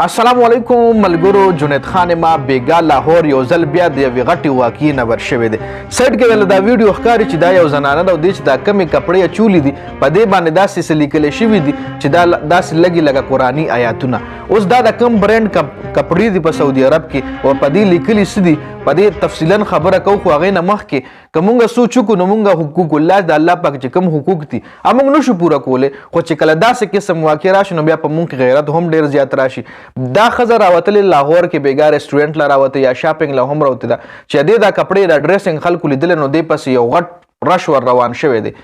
السلام علیکم ملګرو. جنید خان ما بیګا لاهور یو ځل بیا د یوې غټې واقعې نه بر شوی دی. سایډ کې دله دا ویډیو ښکاري چې دا یو زنانه ده او دې چې دا کمې کپړې اچولي دي په دې باندې داسې څه لیکلی شوي دي چې دا داسې لږې لږه قرآني آیاتونه. اوس دا د کوم برنډ کپړې دي په سعودي عرب کې او په دې لیکلي څه دي په دې تفصیلا خبره کوو خو هغې نه مخکې که مونږ سوچ وکړو نو مونږ حقوق الله د الله پاک چې کوم حقوق دي موږ نشو پوره کولی خو چې کله داسې قسم واقع راشي نو بیا په مونږ کې غیرت هم ډېر زیات راشي. دا ښځه راوتلې لاهور کې بیګا رسټورنټ له راوتې یا شاپنګ له هم راوتې ده چې دې دا کپړې دا ډریسنګ خلکو لیدلی نو دې پسې یو غټ رش ور روان شوی دی.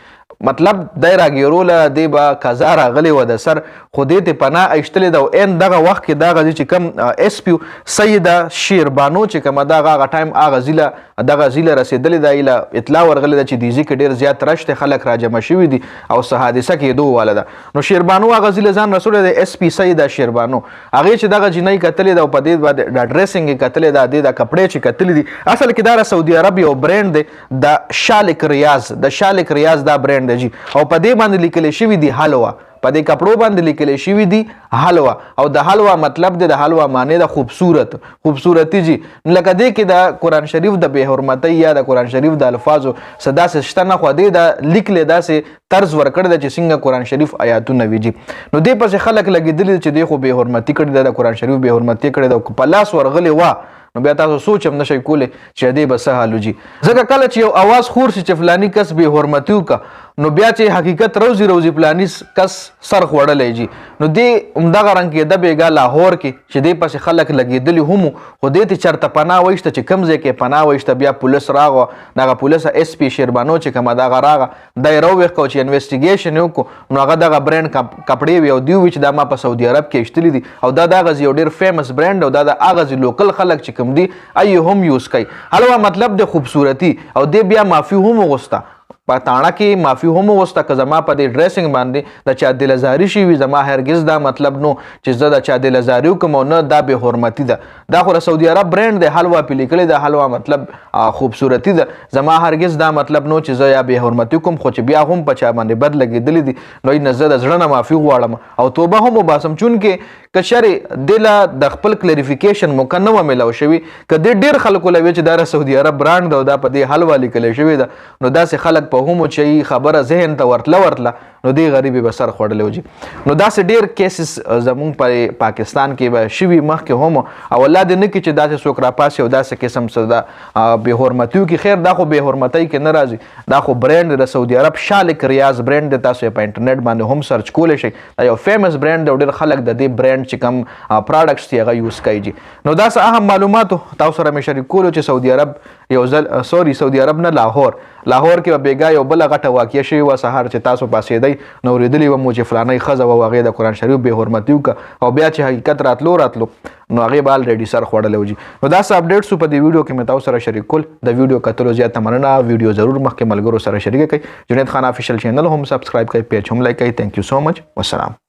مطلب دی راګیروله دی به قضا راغلی وه د سر خو دې ته پناه ایستلې ده او این دغه وخت کې دغه چې کوم ایس پی سیده شیربانو چې کومه دغه هغه ټایم هغه ځیله رسېدلې ده ایله اطلاع ورغلې ده چې دیزي کې ډېر زیات رش دی خلک راجمع شوي دي او څه حادثه کېدو واله ده. نو شیربانو هغه ځیله ځان رسولی دی ایس پی سیده شیربانو هغې چې دغه جینۍ کتلې ده او په دې باندې دا ډریسنګ یې کتلې ده دې دا کپړې چې کتلې دي اصل کې دا سعودي عرب یو برنډ دی د شالک ریاض دا برنډ دی جی او په دې باندې لیکلی شوي دي حلوا په دې کپړو باندې لیکلی شوي دي حلوا او د حلوا مطلب دی د حلوا معنی د خوبصورتي جی لکه دې کې د قرآن شریف د بې حرمتۍ یا د قرآن شریف د الفاظو څه داسې شته نه خو دې د لیکلی داسې طرز ورکړی ده چې څنګه قرآن شریف آیاتونه وي جي نو دې پسې خلک لګېدلي چې دې خو بې حرمتي کړې ده د قرآن شریف بې حرمتي کړې ده په لاس ورغلې وه نو بیا تاسو سوچ هم نشئ کولی چې دې به څه حال وجي ځکه کله چې یو اواز خور شي چې فلاني کس بې حرمتي وکړه نو بیا چې حقیقت روزي فلاني کس سر خوړلی جي نو دې همدغه رنګ کېده بیګا لاهور کې چې دې پسې خلک لګېدلي هم خو دې ته چېرته پناه وایسته چې کوم ځای کې پناه وایسته بیا پولیس راغله دغه پولیسه ایس پی شیربانو چې کومه دغه راغله دی یې راوویښ کړو چې انویسټیګیشن یې وکړو نو هغه دغه برنډ کپړې وي او دوی وي چې دا ما په سعودي عرب کې ایستلي دي او دا دغه یو ډېر فیمس برنډ او دا د هغه لوکل خلک چې کوم دي هم یوز کوي. حلوا مطلب د خوبصورتي او دې بیا معافي هم وغوسته په تاڼه کې معافي هم وغوسته که زما په دې ډریسنګ باندې د چا دلزاري شوي زما هرګز دا مطلب نو چې زه د چا دلزاري وکړم او نه دا بې حرمتي ده دا خو د سعودي عرب برنډ دی حلوا پې لیکلی ده حلوا مطلب خوبصورتي ده زما هرګز دا مطلب نو چې زه یا بې حرمتي وکړم خو چې بیا هم په چا باندې بد لګېدلي دي نو نه زه د زړه نه معافي غواړم او توبه هم وباسم چونکې که چېرې دې له د خپل کلیریفیکیشن موقع نه وه میلاو شوي که دې ډېر خلکو له وی چې دا سعودي عرب برانډ ده او دا په دې حلوا لیکلی شوې ده نو داسې خلک په همو چې خبره ذهن ته ورتله نو دې غریبې به سر خوړلی وجي نو داسې ډېر کیسز زمونږ په پاکستان کې به شوي مخکې هم او الله دې نه کړي چې داسې څوک راپاسي او داسې قسم څه ده بې حرمتي وکړي خیر دا خو بې حرمتۍ کې نه راځي دا خو برنډ د سعودي عرب شالک ریاض برنډ دی تاسو یې په انټرنیټ باندې هم سرچ کولی شئ دا یو فیمس برنډ دی او ډېر خلک د دې برنډ چې کوم پراډکټس دي هغه یوز کوي جي نو دا څه اهم معلوماتو تاسو سره مې شریک کولو چې سعودي عرب یو ځل سعودي عرب نه لاهور کې به بیګا یو بله غټه واقعه شوې وه سهار چې تاسو پاسېدئ نو اورېدلي وم چې فلانی ښځه وه هغې د قرآن شریف بې حرمتي وکړه او بیا چې حقیقت راتلو نو هغې به الریډي سر خوړلی و جي نو دا څه اپډیټس په دې ویډیو کې مې تاسو سره شریک کول د ویډیو کتلو زیاته مننه ویډیو ضرور مخکې ملګرو سره شریکه کړئ جنید خان افیشل چینل هم سبسکرایب کړئ پیج هم لایک کړئ تھینک یو سو مچ والسلام.